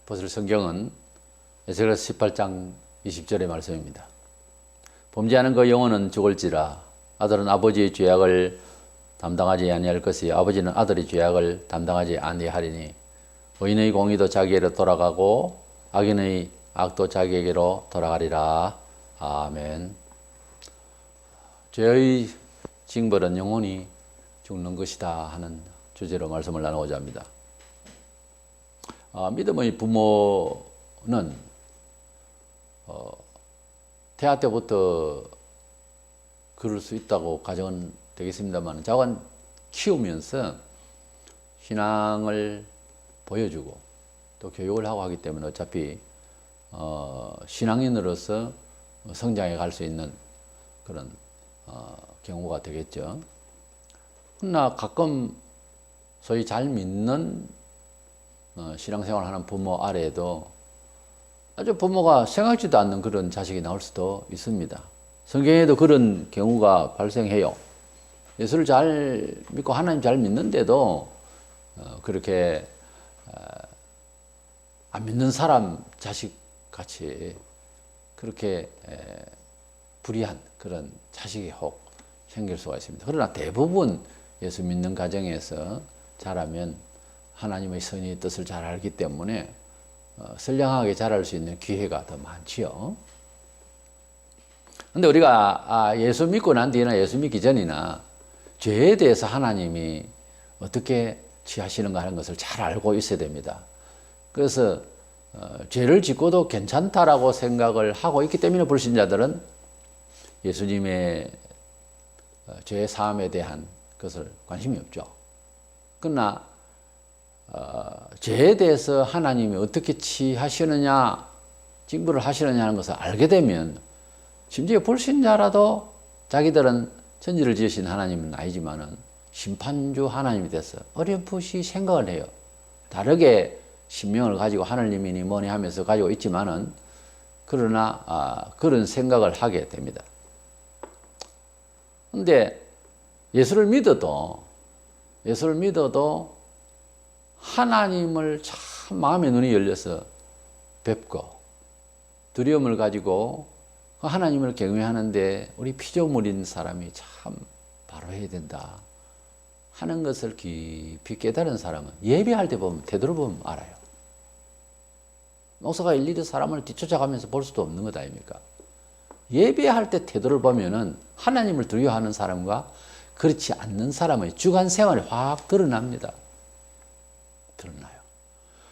보실 성경은 에스겔서 18장 20절의 말씀입니다. 범죄하는 그 영혼은 죽을지라. 아들은 아버지의 죄악을 담당하지 아니할 것이 아버지는 아들의 죄악을 담당하지 아니하리니 의인의 공의도 자기에게로 돌아가고 악인의 악도 자기에게로 돌아가리라. 아멘. 죄의 징벌은 영혼이 죽는 것이다 하는 주제로 말씀을 나누고자 합니다. 믿음의 부모는 태아 때부터 그럴 수 있다고 가정은 되겠습니다만 자관 키우면서 신앙을 보여주고 또 교육을 하고 하기 때문에 어차피 신앙인으로서 성장해 갈 수 있는 그런 경우가 되겠죠. 그러나 가끔 소위 잘 믿는 신앙생활을 하는 부모 아래에도 아주 부모가 생각지도 않는 그런 자식이 나올 수도 있습니다. 성경에도 그런 경우가 발생해요. 예수를 잘 믿고 하나님 잘 믿는데도 그렇게 안 믿는 사람 자식같이 그렇게 불의한 그런 자식이 혹 생길 수가 있습니다. 그러나 대부분 예수 믿는 가정에서 자라면 하나님의 선의 뜻을 잘 알기 때문에 선량하게 자랄 수 있는 기회가 더 많지요. 근데 우리가 예수 믿고 난 뒤나 예수 믿기 전이나 죄에 대해서 하나님이 어떻게 취하시는가 하는 것을 잘 알고 있어야 됩니다. 그래서 죄를 짓고도 괜찮다라고 생각을 하고 있기 때문에 불신자들은 예수님의 죄 사함에 대한 것을 관심이 없죠. 그러나 죄에 대해서 하나님이 어떻게 취하시느냐, 징벌을 하시느냐 하는 것을 알게 되면 심지어 불신자라도 자기들은 천지를 지으신 하나님은 아니지만은 심판주 하나님이 돼서 어렴풋이 생각을 해요. 다르게 신명을 가지고 하늘님이니 뭐니 하면서 가지고 있지만은 그러나 그런 생각을 하게 됩니다. 근데 예수를 믿어도 하나님을 참 마음의 눈이 열려서 뵙고 두려움을 가지고 하나님을 경외하는데 우리 피조물인 사람이 참 바로 해야 된다 하는 것을 깊이 깨달은 사람은 예배할 때 보면 되돌아보면 알아요. 목사가 일일이 사람을 뒤쫓아가면서 볼 수도 없는 것 아닙니까? 예배할 때 태도를 보면은 하나님을 두려워하는 사람과 그렇지 않는 사람의 주간 생활이 확 드러납니다. 드러나요.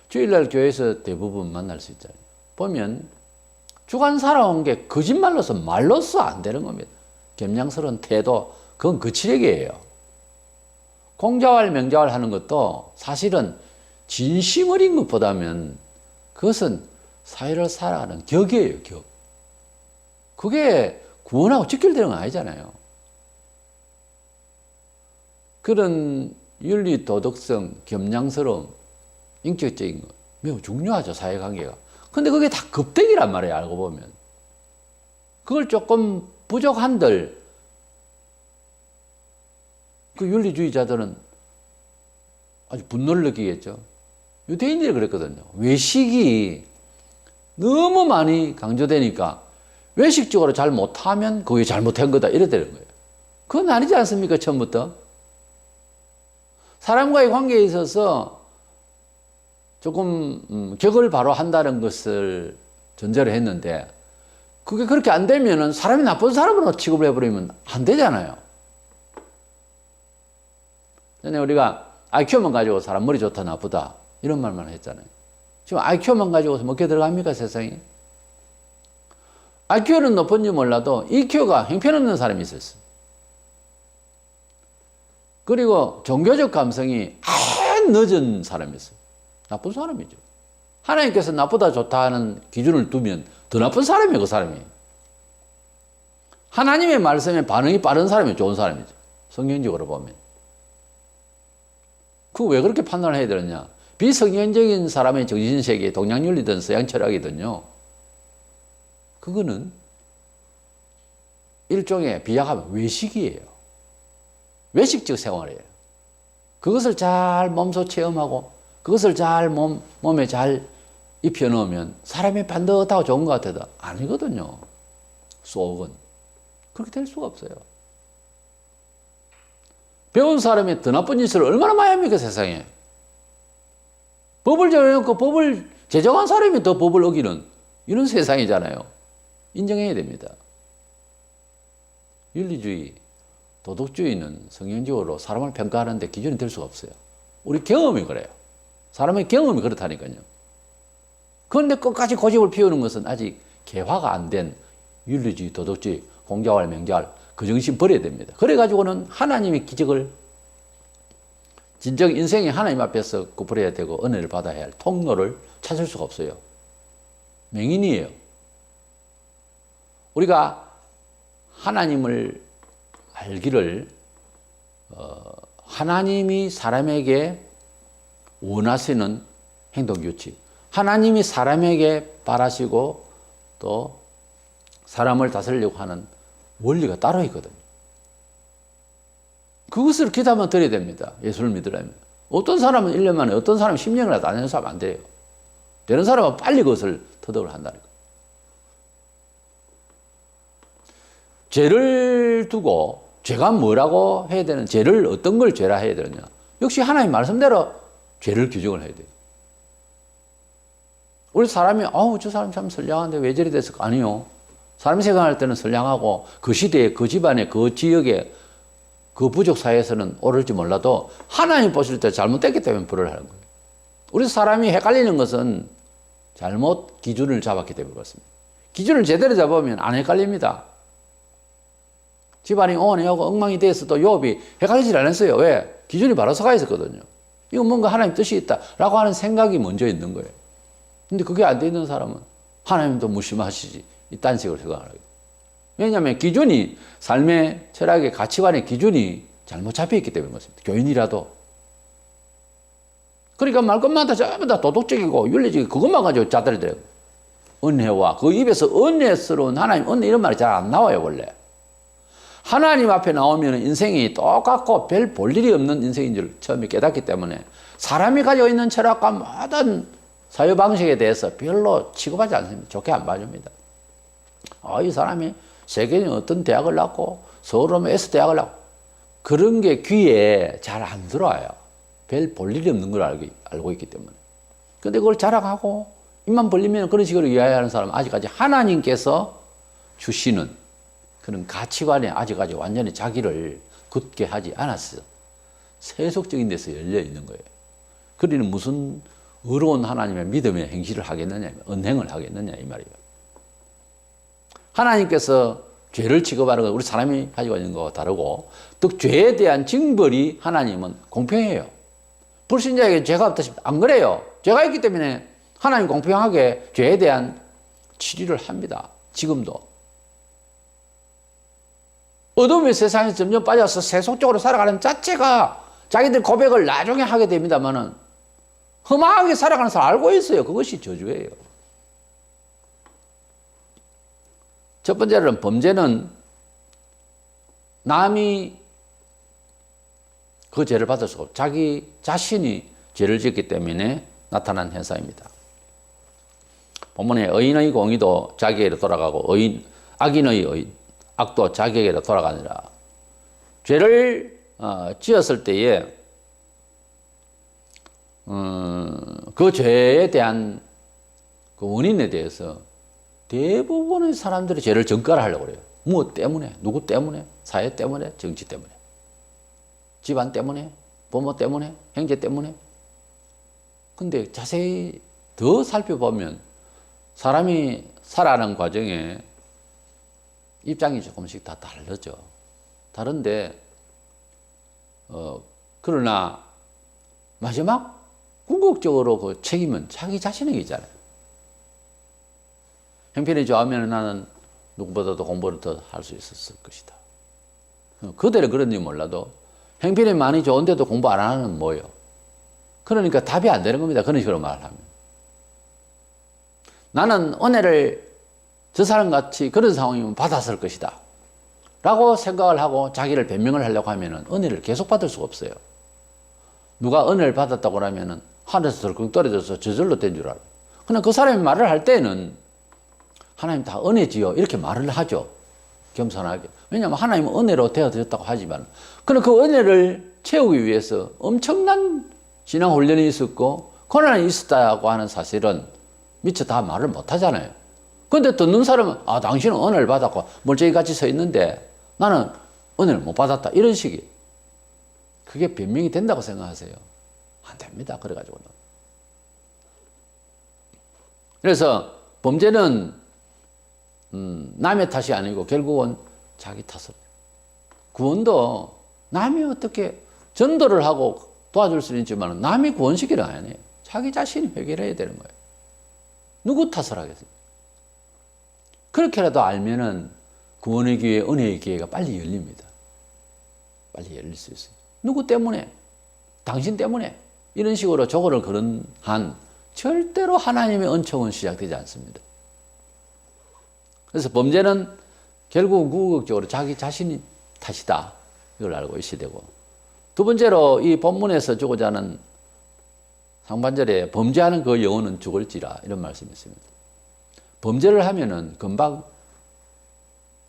주일날 교회에서 대부분 만날 수 있잖아요. 보면 주간 살아온 게 거짓말로서 말로써 안 되는 겁니다. 겸양스러운 태도, 그건 거칠애기예요. 공자왈 명자왈 하는 것도 사실은 진심 어린 것보다는 그것은 사회를 살아가는 격이에요, 격. 그게 구원하고 직결되는 건 아니잖아요. 그런 윤리, 도덕성, 겸양스러움, 인격적인 거 매우 중요하죠, 사회관계가. 근데 그게 다 겁대기란 말이에요, 알고 보면. 그걸 조금 부족한들 그 윤리주의자들은 아주 분노를 느끼겠죠. 유대인들이 그랬거든요. 외식이 너무 많이 강조되니까 외식적으로 잘 못하면 그게 잘못한 거다 이래 되는 거예요. 그건 아니지 않습니까, 처음부터? 사람과의 관계에 있어서 조금 격을 바로 한다는 것을 전제로 했는데 그게 그렇게 안 되면은 사람이 나쁜 사람으로 취급을 해버리면 안 되잖아요. 전에 우리가 IQ만 가지고 사람 머리 좋다 나쁘다 이런 말만 했잖아요. 지금 IQ만 가지고서 먹혀 들어갑니까, 세상에? IQ는 높은지 몰라도 EQ가 형편없는 사람이 있었어요. 그리고 종교적 감성이 아주 늦은 사람이 있어요. 나쁜 사람이죠. 하나님께서 나쁘다 좋다 하는 기준을 두면 더 나쁜 사람이에요, 그 사람이. 하나님의 말씀에 반응이 빠른 사람이 좋은 사람이죠. 성경적으로 보면. 그거 왜 그렇게 판단을 해야 되느냐? 비성경적인 사람의 정신세계, 동양윤리든 서양철학이든요. 그거는 일종의 비약하면 외식이에요. 외식적 생활이에요. 그것을 잘 몸소 체험하고 그것을 잘 몸에 잘 입혀 넣으면 사람이 반듯하고 좋은 것 같아도 아니거든요. 속은. 그렇게 될 수가 없어요. 배운 사람이 더 나쁜 짓을 얼마나 많이 합니까, 세상에. 법을 정해놓고 법을 제정한 사람이 더 법을 어기는 이런 세상이잖아요. 인정해야 됩니다. 윤리주의, 도덕주의는 성경적으로 사람을 평가하는데 기준이 될 수가 없어요. 우리 경험이 그래요. 사람의 경험이 그렇다니까요. 그런데 끝까지 고집을 피우는 것은 아직 개화가 안 된 윤리주의, 도덕주의, 공자왈, 명자왈 그 정신 버려야 됩니다. 그래가지고는 하나님의 기적을 진정 인생이 하나님 앞에서 구부려야 되고 은혜를 받아야 할 통로를 찾을 수가 없어요. 맹인이에요. 우리가 하나님을 알기를 하나님이 사람에게 원하시는 행동 규칙, 하나님이 사람에게 바라시고 또 사람을 다스리려고 하는 원리가 따로 있거든요. 그것을 기도하면 드려야 됩니다. 예수를 믿으려면. 어떤 사람은 1년 만에, 어떤 사람은 10년이라도 안 되는 사람 안 돼요. 되는 사람은 빨리 그것을 터득을 한다는 거예요. 죄를 두고 죄가 뭐라고 해야 되는, 죄를 어떤 걸 죄라 해야 되느냐. 역시 하나님 말씀대로 죄를 규정을 해야 돼요. 우리 사람이 저 사람 참 선량한데 왜 저리 됐을까? 아니요. 사람이 생각할 때는 선량하고 그 시대에 그 집안에 그 지역에 그 부족 사회에서는 옳을지 몰라도 하나님 보실 때 잘못됐기 때문에 불을 하는 거예요. 우리 사람이 헷갈리는 것은 잘못 기준을 잡았기 때문에 그렇습니다. 기준을 제대로 잡으면 안 헷갈립니다. 집안이 오해하고 엉망이 됐어도 욥이 헷갈리질 않았어요. 왜? 기준이 바로 서가 있었거든요. 이건 뭔가 하나님 뜻이 있다라고 하는 생각이 먼저 있는 거예요. 근데 그게 안 돼 있는 사람은 하나님도 무심하시지 이딴 식으로 생각을 하게. 왜냐하면 기준이 삶의 철학의 가치관의 기준이 잘못 잡혀있기 때문에 그렇습니다. 교인이라도. 그러니까 말 것마다 전부 다 도덕적이고 윤리적이고 그것만 가지고 자들이 돼요. 은혜와 그 입에서 은혜스러운 하나님 은혜 이런 말이 잘 안 나와요 원래. 하나님 앞에 나오면 인생이 똑같고 별 볼 일이 없는 인생인 줄 처음에 깨닫기 때문에 사람이 가지고 있는 철학과 모든 사유방식에 대해서 별로 취급하지 않습니다. 좋게 안 봐줍니다. 이 사람이 세계는 어떤 대학을 나왔고 서울 오면 S대학을 나왔고 그런 게 귀에 잘 안 들어와요. 별 볼 일이 없는 걸 알고 있기 때문에. 근데 그걸 자랑하고 입만 벌리면 그런 식으로 이해하는 사람은 아직까지 하나님께서 주시는 그런 가치관에 아직까지 완전히 자기를 굳게 하지 않았어요. 세속적인 데서 열려 있는 거예요. 그러니 무슨 의로운 하나님의 믿음의 행실을 하겠느냐, 은행을 하겠느냐 이 말이에요. 하나님께서 죄를 취급하는 건 우리 사람이 가지고 있는 것과 다르고 또 죄에 대한 징벌이 하나님은 공평해요. 불신자에게 죄가 없다 싶다. 안 그래요. 죄가 있기 때문에 하나님 공평하게 죄에 대한 치료를 합니다. 지금도. 어둠의 세상에 점점 빠져서 세속적으로 살아가는 자체가 자기들 고백을 나중에 하게 됩니다만은 험하게 살아가는 사람 알고 있어요. 그것이 저주예요. 첫 번째로는 범죄는 남이 그 죄를 받을 수 없고 자기 자신이 죄를 짓기 때문에 나타난 현상입니다. 본문에 의인의 공의도 자기에게로 돌아가고 악인의 의인, 악도 자기에게로 돌아가니라. 죄를 지었을 때에 그 죄에 대한 그 원인에 대해서 대부분의 사람들이 죄를 전가하려고 그래요. 무엇 때문에? 누구 때문에? 사회 때문에? 정치 때문에? 집안 때문에? 부모 때문에? 형제 때문에? 근데 자세히 더 살펴보면 사람이 살아가는 과정에 입장이 조금씩 다 다르죠. 다른데 그러나 마지막 궁극적으로 그 책임은 자기 자신에게 있잖아요. 형편이 좋으면 나는 누구보다도 공부를 더 할 수 있었을 것이다. 그대로 그런지 몰라도 형편이 많이 좋은데도 공부 안 하는 뭐예요? 그러니까 답이 안 되는 겁니다. 그런 식으로 말하면. 나는 은혜를 저 사람같이 그런 상황이면 받았을 것이다. 라고 생각을 하고 자기를 변명을 하려고 하면 은혜를 계속 받을 수가 없어요. 누가 은혜를 받았다고 하면 하늘에서 덜컥 떨어져서 저절로 된 줄 알아요. 그러나 그 사람이 말을 할 때는 하나님 다 은혜지요. 이렇게 말을 하죠. 겸손하게. 왜냐하면 하나님은 은혜로 되어졌다고 하지만, 그러나 그 은혜를 채우기 위해서 엄청난 신앙 훈련이 있었고, 고난이 있었다고 하는 사실은 미처 다 말을 못 하잖아요. 근데 듣는 사람은, 아, 당신은 은혜를 받았고, 멀쩡히 같이 서 있는데, 나는 은혜를 못 받았다. 이런 식이. 그게 변명이 된다고 생각하세요? 안 됩니다. 그래가지고는. 그래서 범죄는 남의 탓이 아니고 결국은 자기 탓을. 구원도 남이 어떻게 전도를 하고 도와줄 수는 있지만 남이 구원시키는 거 아니에요. 자기 자신이 해결해야 되는 거예요. 누구 탓을 하겠어요? 그렇게라도 알면은 구원의 기회, 은혜의 기회가 빨리 열립니다. 빨리 열릴 수 있어요. 누구 때문에? 당신 때문에? 이런 식으로 조건을 거는 한 절대로 하나님의 은총은 시작되지 않습니다. 그래서 범죄는 결국 궁극적으로 자기 자신이 탓이다. 이걸 알고 있어야 되고. 두 번째로 이 본문에서 주고자 하는 상반절에 범죄하는 그 영혼은 죽을지라 이런 말씀이 있습니다. 범죄를 하면은 금방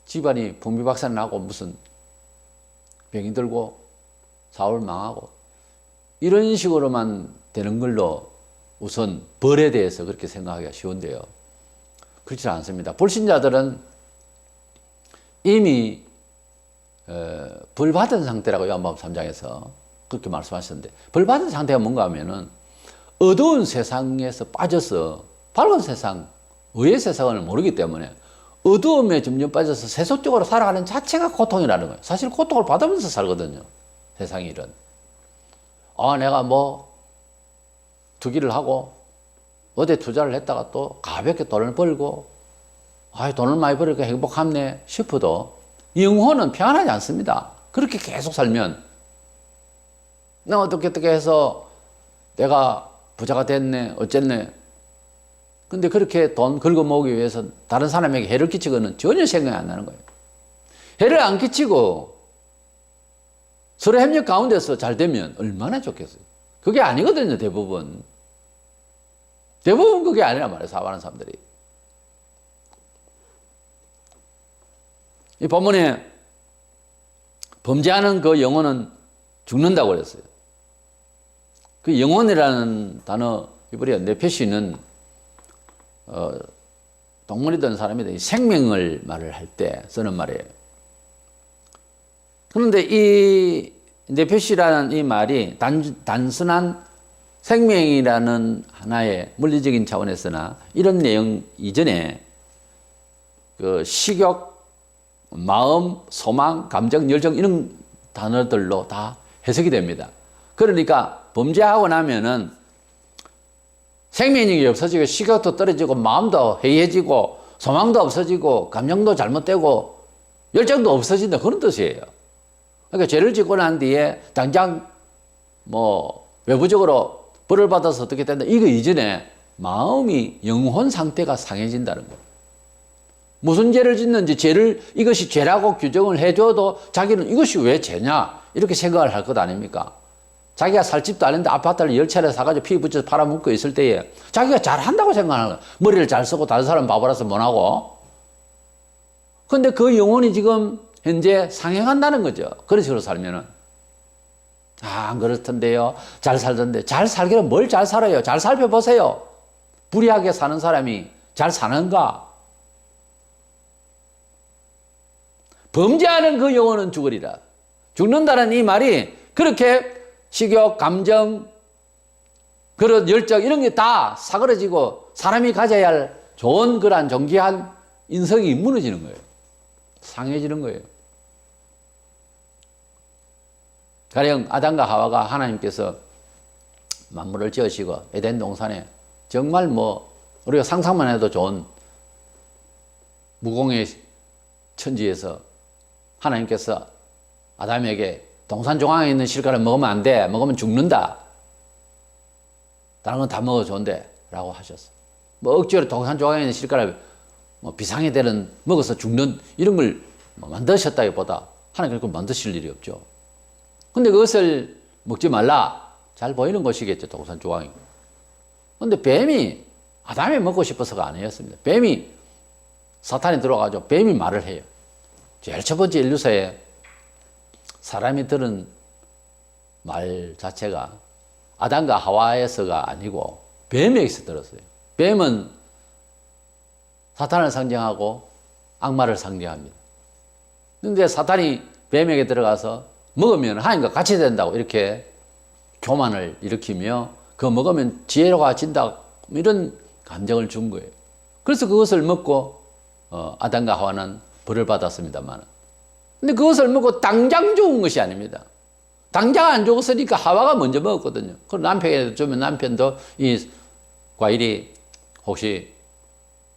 집안이 풍비박산 나고 무슨 병이 들고 사울 망하고 이런 식으로만 되는 걸로 우선 벌에 대해서 그렇게 생각하기가 쉬운데요. 그렇지 않습니다. 불신자들은 이미 벌 받은 상태라고 요한복음 3장에서 그렇게 말씀하셨는데, 벌 받은 상태가 뭔가 하면은 어두운 세상에서 빠져서 밝은 세상, 의의 세상을 모르기 때문에 어두움에 점점 빠져서 세속적으로 살아가는 자체가 고통이라는 거예요. 사실 고통을 받으면서 살거든요. 세상 일은. 내가 뭐 투기를 하고 어디 투자를 했다가 또 가볍게 돈을 벌고 돈을 많이 벌으니까 행복하네 싶어도 영혼은 평안하지 않습니다. 그렇게 계속 살면 나 어떻게 해서 내가 부자가 됐네 어쨌네. 근데 그렇게 돈 긁어 모으기 위해서 다른 사람에게 해를 끼치고는 전혀 생각이 안 나는 거예요. 해를 안 끼치고 서로 협력 가운데서 잘 되면 얼마나 좋겠어요. 그게 아니거든요. 대부분 그게 아니란 말이에요. 사업하는 사람들이. 이 본문에 범죄하는 그 영혼은 죽는다고 그랬어요. 그 영혼이라는 단어 이브리어 네페시는 동물이든 사람이든 생명을 말을 할 때 쓰는 말이에요. 그런데 이 네페시라는 이 말이 단순한 생명이라는 하나의 물리적인 차원에서나 이런 내용 이전에 그 식욕, 마음, 소망, 감정, 열정 이런 단어들로 다 해석이 됩니다. 그러니까 범죄하고 나면은 생명력이 없어지고 식욕도 떨어지고 마음도 해이해지고 소망도 없어지고 감정도 잘못되고 열정도 없어진다 그런 뜻이에요. 그러니까 죄를 짓고 난 뒤에 당장 뭐 외부적으로 벌을 받아서 어떻게 된다 이거 이전에 마음이 영혼 상태가 상해진다는 거예요. 무슨 죄를 짓는지 죄를 이것이 죄라고 규정을 해줘도 자기는 이것이 왜 죄냐 이렇게 생각을 할 것 아닙니까? 자기가 살 집도 아닌데 아파트를 10채를 사가지고 피 붙여서 팔아먹고 있을 때에 자기가 잘한다고 생각하는 거야. 머리를 잘 쓰고 다른 사람 바보라서 못하고. 근데 그 영혼이 지금 현재 상해간다는 거죠. 그런 식으로 살면은. 안 그렇던데요. 잘 살던데. 잘 살기는 뭘 잘 살아요. 잘 살펴보세요. 불의하게 사는 사람이 잘 사는가? 범죄하는 그 영혼은 죽으리라. 죽는다는 이 말이 그렇게 식욕, 감정, 그런 열정 이런 게 다 사그러지고 사람이 가져야 할 좋은 그러한 존귀한 인성이 무너지는 거예요. 상해지는 거예요. 가령 아담과 하와가 하나님께서 만물을 지으시고 에덴 동산에 정말 뭐 우리가 상상만 해도 좋은 무공의 천지에서 하나님께서 아담에게 동산 중앙에 있는 실과를 먹으면 안 돼. 먹으면 죽는다. 다른 건 다 먹어 좋은데 라고 하셨어. 뭐 억지로 동산 중앙에 있는 실과를 뭐 비상이 되는 먹어서 죽는 이런 걸 만드셨다기보다 하나님 그걸 만드실 일이 없죠. 근데 그것을 먹지 말라. 잘 보이는 것이겠죠. 동산 중앙이. 근데 뱀이 아담이 먹고 싶어서가 아니었습니다. 뱀이, 사탄이 들어와가지고 뱀이 말을 해요. 제일 첫 번째 인류사에 사람이 들은 말 자체가 아담과 하와에서가 아니고 뱀에게서 들었어요. 뱀은 사탄을 상징하고 악마를 상징합니다. 그런데 사탄이 뱀에게 들어가서 먹으면 하나님과 같이 된다고 이렇게 교만을 일으키며 그거 먹으면 지혜로가 진다 이런 감정을 준 거예요. 그래서 그것을 먹고 아담과 하와는 벌을 받았습니다만, 근데 그것을 먹고 당장 죽은 것이 아닙니다. 당장 안 죽었으니까 하와가 먼저 먹었거든요. 그럼 남편에게 주면 남편도 이 과일이 혹시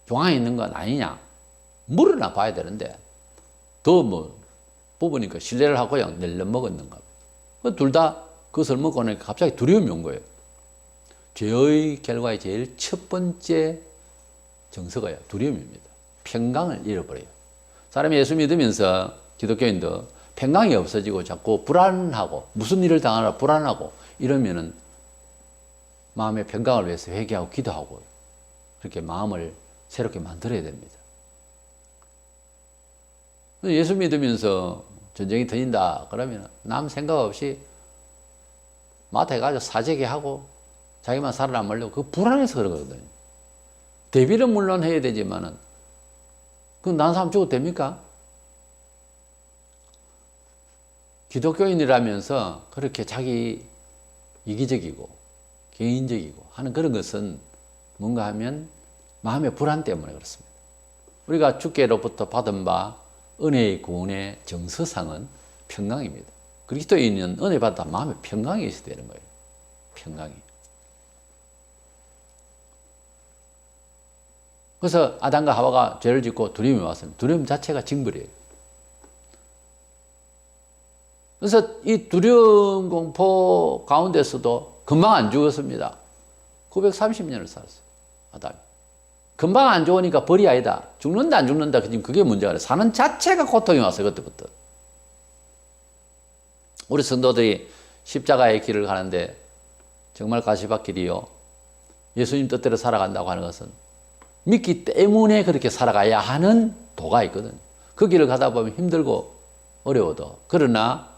종양이 있는 건 아니냐 물어나 봐야 되는데 더 뭐 뽑으니까 신뢰를 하고 그냥 낼름 먹었는가. 둘 다 그것을 먹고 나니까 갑자기 두려움이 온 거예요. 죄의 결과의 제일 첫 번째 정서가 두려움입니다. 평강을 잃어버려요. 사람이 예수 믿으면서 기독교인도 평강이 없어지고 자꾸 불안하고 무슨 일을 당하나 불안하고 이러면은 마음의 평강을 위해서 회개하고 기도하고 그렇게 마음을 새롭게 만들어야 됩니다. 예수 믿으면서 전쟁이 터진다 그러면 남 생각 없이 마트에 사재기 하고 자기만 살아남으려고 그 불안해서 그러거든요. 대비는 물론 해야 되지만은 그럼 난 사람 죽어도 됩니까? 기독교인이라면서 그렇게 자기 이기적이고 개인적이고 하는 그런 것은 뭔가 하면 마음의 불안 때문에 그렇습니다. 우리가 주께로부터 받은 바 은혜의 구원의 정서상은 평강입니다. 그리스도인은 은혜 받다 마음에 평강이 있어야 되는 거예요. 평강이. 그래서 아담과 하와가 죄를 짓고 두려움이 왔습니다. 두려움 자체가 징벌이에요. 그래서 이 두려움 공포 가운데서도 금방 안 죽었습니다. 930년을 살았어요. 아담이. 금방 안 죽으니까 벌이 아니다. 죽는다 안 죽는다 지금 그게 문제가 아니라 사는 자체가 고통이 왔어요. 그때부터. 우리 성도들이 십자가의 길을 가는데 정말 가시밭길이요. 예수님 뜻대로 살아간다고 하는 것은 믿기 때문에 그렇게 살아가야 하는 도가 있거든요. 그 길을 가다 보면 힘들고 어려워도 그러나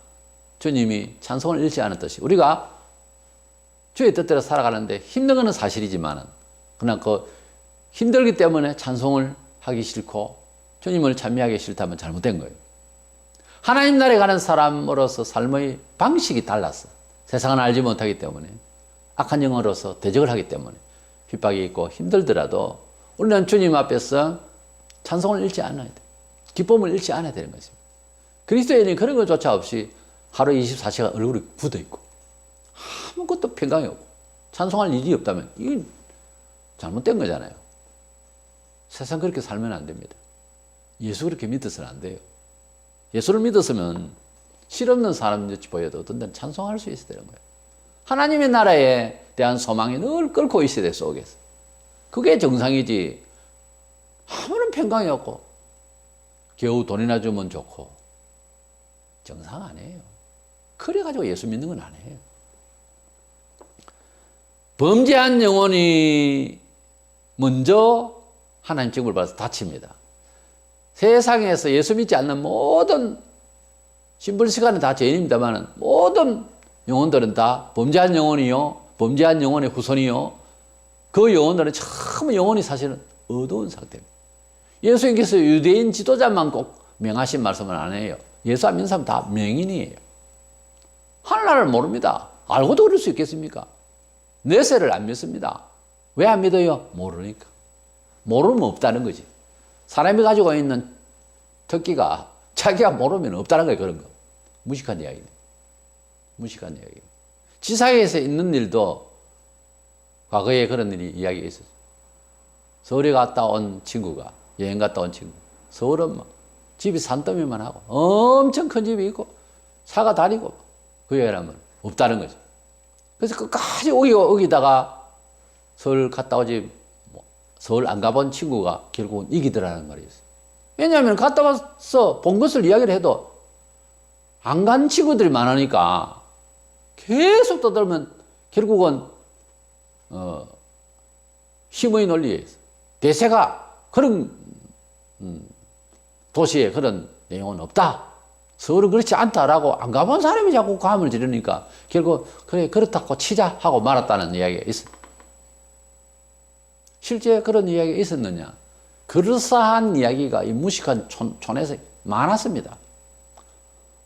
주님이 찬송을 잃지 않았듯이 우리가 주의 뜻대로 살아가는데 힘든 것은 사실이지만 그러나 그 힘들기 때문에 찬송을 하기 싫고 주님을 찬미하기 싫다면 잘못된 거예요. 하나님 나라에 가는 사람으로서 삶의 방식이 달랐어. 세상은 알지 못하기 때문에 악한 영으로서 대적을 하기 때문에 핍박이 있고 힘들더라도 우리는 주님 앞에서 찬송을 잃지 않아야 돼. 기쁨을 잃지 않아야 되는 것입니다. 그리스도인이 그런 것조차 없이 하루 24시간 얼굴이 굳어 있고 아무것도 평강이 없고 찬송할 일이 없다면 이건 잘못된 거잖아요. 세상 그렇게 살면 안 됩니다. 예수 그렇게 믿어서는 안 돼요. 예수를 믿었으면 실없는 사람같이 보여도 어떤 때는 찬송할 수 있어야 되는 거예요. 하나님의 나라에 대한 소망이 늘 끓고 있어야 돼, 속에서. 그게 정상이지. 아무런 평강이 없고 겨우 돈이나 주면 좋고 정상 아니에요. 그래가지고 예수 믿는 건 아니에요. 범죄한 영혼이 먼저 하나님 징벌을 받아서 다칩니다. 세상에서 예수 믿지 않는 모든 신불 시간은 다 죄인입니다만 모든 영혼들은 다 범죄한 영혼이요, 범죄한 영혼의 후손이요. 그 영혼들은 처음 영혼이 사실은 어두운 상태입니다. 예수님께서 유대인 지도자만 꼭 명하신 말씀은 안 해요. 예수 안 믿는 사람 다 명인이에요. 하나님을 모릅니다. 알고도 그럴 수 있겠습니까? 뇌세를 안 믿습니다. 왜 안 믿어요? 모르니까. 모르면 없다는 거지. 사람이 가지고 있는 특기가 자기가 모르면 없다는 거예요. 그런 거. 무식한 이야기네. 무식한 이야기. 지상에서 있는 일도 과거에 그런 일이 이야기가 있었어요. 서울에 갔다 온 친구가, 여행 갔다 온 친구. 서울은 막 집이 산더미만 하고 엄청 큰 집이 있고 차가 다니고 그 여행하면 없다는 거죠. 그래서 끝까지 어기다가 서울 갔다 오지 서울 안 가본 친구가 결국은 이기더라는 말이었어요. 왜냐하면 갔다 와서 본 것을 이야기를 해도 안 간 친구들이 많으니까 계속 떠들면 결국은 힘의 논리에 있어. 대세가 그런 도시에 그런 내용은 없다. 서울은 그렇지 않다라고 안 가본 사람이 자꾸 감을 지르니까 결국 그래 그렇다고 치자 하고 말았다는 이야기가 있어. 실제 그런 이야기가 있었느냐? 그럴싸한 이야기가 이 무식한 촌에서 많았습니다.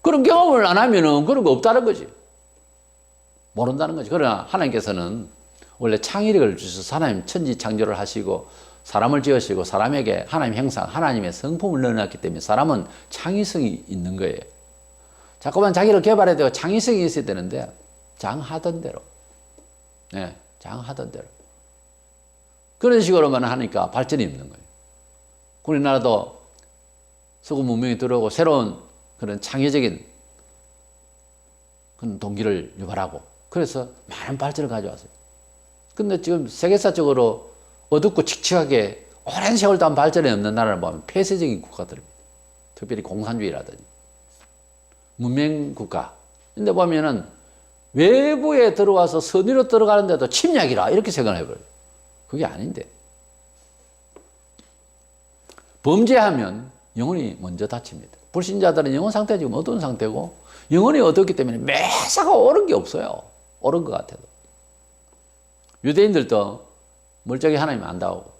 그런 경험을 안 하면은 그런 거 없다는 거지. 모른다는 거지. 그러나 하나님께서는 원래 창의력을 주셔서 하나님 천지 창조를 하시고 사람을 지으시고 사람에게 하나님 형상, 하나님의 성품을 넣어놨기 때문에 사람은 창의성이 있는 거예요. 자꾸만 자기를 개발해야 되고 창의성이 있어야 되는데 장하던 대로. 네, 장하던 대로. 그런 식으로만 하니까 발전이 없는 거예요. 우리나라도 서구 문명이 들어오고 새로운 그런 창의적인 그런 동기를 유발하고 그래서 많은 발전을 가져왔어요. 근데 지금 세계사적으로 어둡고 칙칙하게 오랜 세월 동안 발전이 없는 나라를 보면 폐쇄적인 국가들입니다. 특별히 공산주의라든지 문명 국가. 근데 보면은 외부에 들어와서 선의로 들어가는데도 침략이라 이렇게 생각을 해버려요. 그게 아닌데. 범죄하면 영혼이 먼저 다칩니다. 불신자들은 영혼 상태가 지금 어두운 상태고 영혼이 어둡기 때문에 매사가 옳은 게 없어요. 옳은 것 같아도. 유대인들도 멀쩡히 하나님 안다고.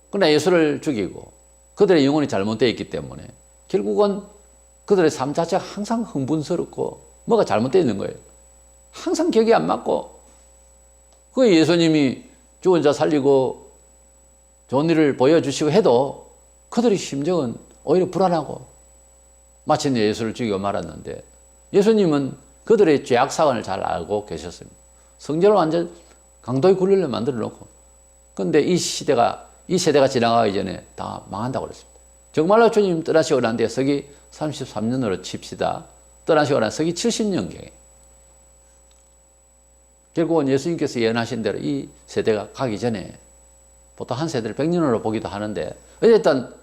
그러나 예수를 죽이고 그들의 영혼이 잘못되어 있기 때문에 결국은 그들의 삶 자체가 항상 흥분스럽고 뭐가 잘못되어 있는 거예요. 항상 격이 안 맞고 그 예수님이 죽은 자 살리고 좋은 일을 보여주시고 해도 그들의 심정은 오히려 불안하고 마침내 예수를 죽이고 말았는데 예수님은 그들의 죄악 사건을 잘 알고 계셨습니다. 성전을 완전 강도의 굴레를 만들어 놓고 그런데 이 세대가 지나가기 전에 다 망한다고 그랬습니다. 정말로 주님 떠나시고 난 뒤에 서기 33년으로 칩시다. 떠나시고 난 서기 70년경에 결국은 예수님께서 예언하신 대로 이 세대가 가기 전에 보통 한 세대를 100년으로 보기도 하는데 어쨌든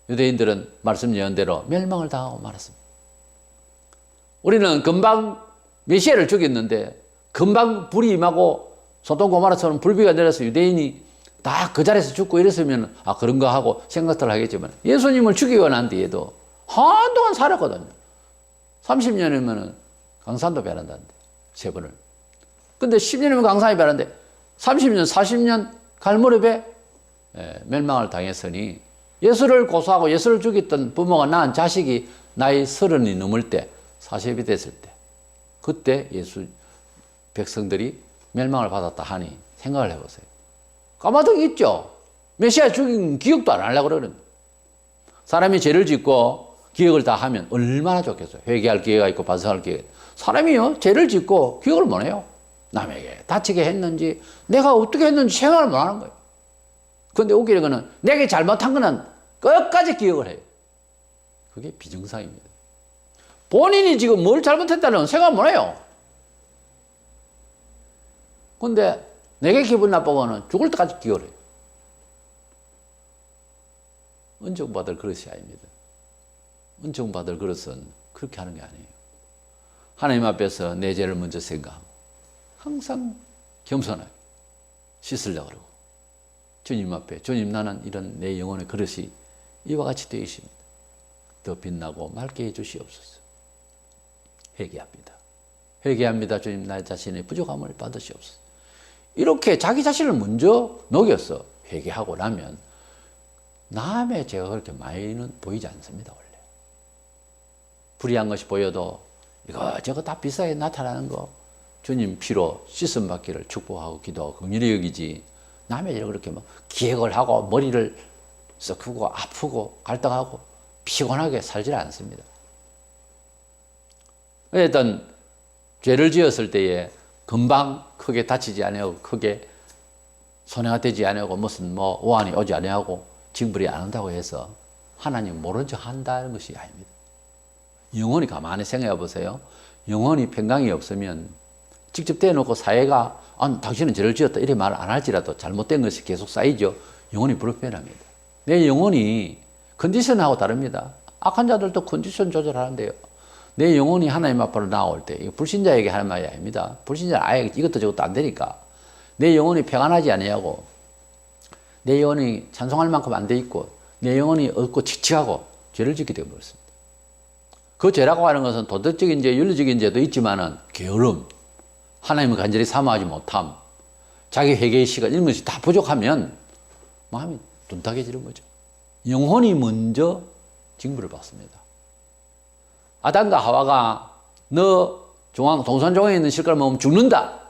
유대인들은 말씀 예언대로 멸망을 당하고 말았습니다. 우리는 금방 메시아를 죽였는데 금방 불이 임하고 소돔 고모라처럼 불비가 내려서 유대인이 다 그 자리에서 죽고 이랬으면 그런가 하고 생각들 하겠지만 예수님을 죽이고 난 뒤에도 한동안 살았거든요. 30년이면 강산도 변한다는데 3번을. 근데 10년이면 강산이 변한데 30년, 40년 갈 무렵에 멸망을 당했으니 예수를 고소하고 예수를 죽였던 부모가 낳은 자식이 나이 30이 넘을 때 40이 됐을 때 그때 예수 백성들이 멸망을 받았다 하니 생각을 해보세요. 까마득이 있죠. 메시아 죽인 기억도 안 하려고 그러는 사람이 죄를 짓고 기억을 다 하면 얼마나 좋겠어요. 회개할 기회가 있고 반성할 기회가 있고. 사람이요 죄를 짓고 기억을 못 해요. 남에게 다치게 했는지 내가 어떻게 했는지 생각을 못 하는 거예요. 그런데 웃기는 거는 내게 잘못한 거는 끝까지 기억을 해요. 그게 비정상입니다. 본인이 지금 뭘 잘못했다는 생각 못 해요. 그런데 내게 기분 나쁘고는 죽을 때까지 기억을 해요. 은총받을 그릇이 아닙니다. 은총받을 그릇은 그렇게 하는 게 아니에요. 하나님 앞에서 내 죄를 먼저 생각하고 항상 겸손하게 씻으려고 그러고 주님 앞에 주님 나는 이런 내 영혼의 그릇이 이와 같이 되어 있습니다. 더 빛나고 맑게 해주시옵소서. 회개합니다. 회개합니다. 주님 나 자신의 부족함을 받으시옵소서. 이렇게 자기 자신을 먼저 녹여서 회개하고 나면 남의 죄가 그렇게 많이는 보이지 않습니다. 원래 불의한 것이 보여도 이거저거 다 비싸게 나타나는 거 주님 피로 씻음 받기를 축복하고 기도하고 긍휼히 여기지 남의 죄를 그렇게 막 기획을 하고 머리를 썩고 아프고 갈등하고 피곤하게 살지 않습니다. 어쨌든 죄를 지었을 때에 금방 크게 다치지 아니하고 크게 손해가 되지 아니하고 무슨 오한이 오지 아니하고 징벌이 안 한다고 해서 하나님 모른 척 한다는 것이 아닙니다. 영혼이 가만히 생각해 보세요. 영혼이 평강이 없으면 직접 대놓고 사회가 당신은 죄를 지었다 이렇게 말 안 할지라도 잘못된 것이 계속 쌓이죠. 영혼이 불편합니다. 내 영혼이 컨디션하고 다릅니다. 악한 자들도 컨디션 조절하는데요. 내 영혼이 하나님 앞으로 나올 때 이거 불신자에게 하는 말이 아닙니다. 불신자는 아예 이것도 저것도 안 되니까 내 영혼이 평안하지 아니하고 내 영혼이 찬송할 만큼 안 돼 있고 내 영혼이 없고 칙칙하고 죄를 짓게 되어 버렸습니다. 그 죄라고 하는 것은 도덕적인 죄, 윤리적인 죄도 있지만은 게으름, 하나님을 간절히 사모하지 못함, 자기 회개의 시간 이런 것이 다 부족하면 마음이 둔탁해지는 거죠. 영혼이 먼저 징벌을 받습니다. 아담과 하와가 너 동산 종에 있는 실과를 먹으면 죽는다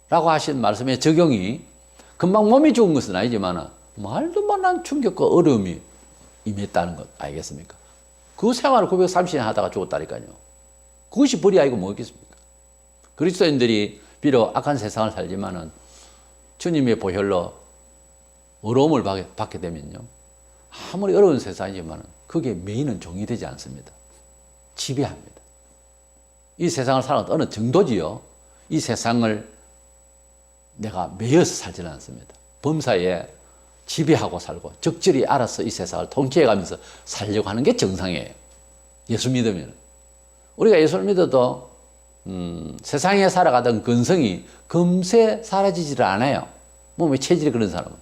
라고 하신 말씀의 적용이 금방 몸이 죽은 것은 아니지만 말도 못한 충격과 어려움이 임했다는 것 아니겠습니까? 그 생활을 930년 하다가 죽었다니까요. 그것이 벌이 아니고 뭐겠습니까? 그리스도인들이 비록 악한 세상을 살지만은 주님의 보혈로 어려움을 받게 되면요. 아무리 어려운 세상이지만 그게 메인은 종이 되지 않습니다. 지배합니다. 이 세상을 살아가는 어느 정도지요. 이 세상을 내가 매여서 살지는 않습니다. 범사에 지배하고 살고 적절히 알아서 이 세상을 통치해가면서 살려고 하는 게 정상이에요. 예수 믿으면. 우리가 예수를 믿어도 세상에 살아가던 근성이 금세 사라지지를 않아요. 몸의 체질이 그런 사람은.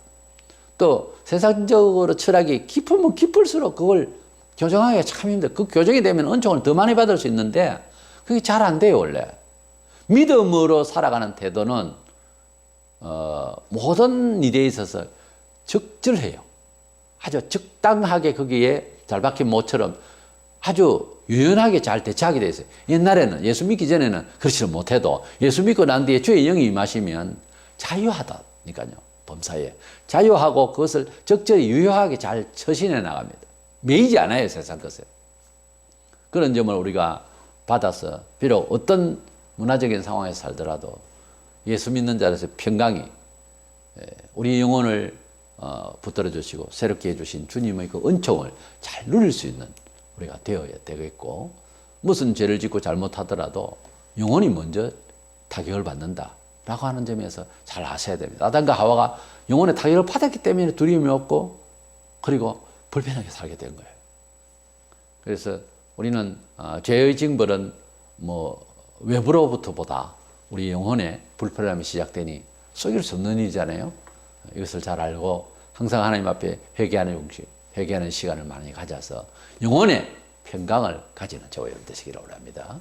또 세상적으로 철학이 깊으면 깊을수록 그걸 교정하기가 참 힘들어요. 그 교정이 되면 은총을 더 많이 받을 수 있는데 그게 잘 안 돼요, 원래. 믿음으로 살아가는 태도는 모든 일에 있어서 적절해요. 아주 적당하게 거기에 잘 박힌 모처럼 아주 유연하게 잘 대처하게 돼 있어요. 옛날에는 예수 믿기 전에는 그렇지 못해도 예수 믿고 난 뒤에 주의 영이 임하시면 자유하다니까요. 범사에. 자유하고 그것을 적절히 유효하게 잘 처신해 나갑니다. 매이지 않아요, 세상 것에. 그런 점을 우리가 받아서 비록 어떤 문화적인 상황에 살더라도 예수 믿는 자로서 평강이 우리 영혼을 붙들어 주시고 새롭게 해주신 주님의 그 은총을 잘 누릴 수 있는 우리가 되어야 되겠고, 무슨 죄를 짓고 잘못하더라도 영혼이 먼저 타격을 받는다라고 하는 점에서 잘 아셔야 됩니다. 아담과 하와가 영혼의 타격을 받았기 때문에 두려움이 없고 그리고 불편하게 살게 된 거예요. 그래서 우리는 죄의 징벌은 뭐 외부로부터보다 우리 영혼의 불편함이 시작되니 속일 수 없는 일이잖아요. 이것을 잘 알고 항상 하나님 앞에 회개하는 시간을 많이 가져서 영혼의 평강을 가지는 저와 여러분 되시기를 원합니다.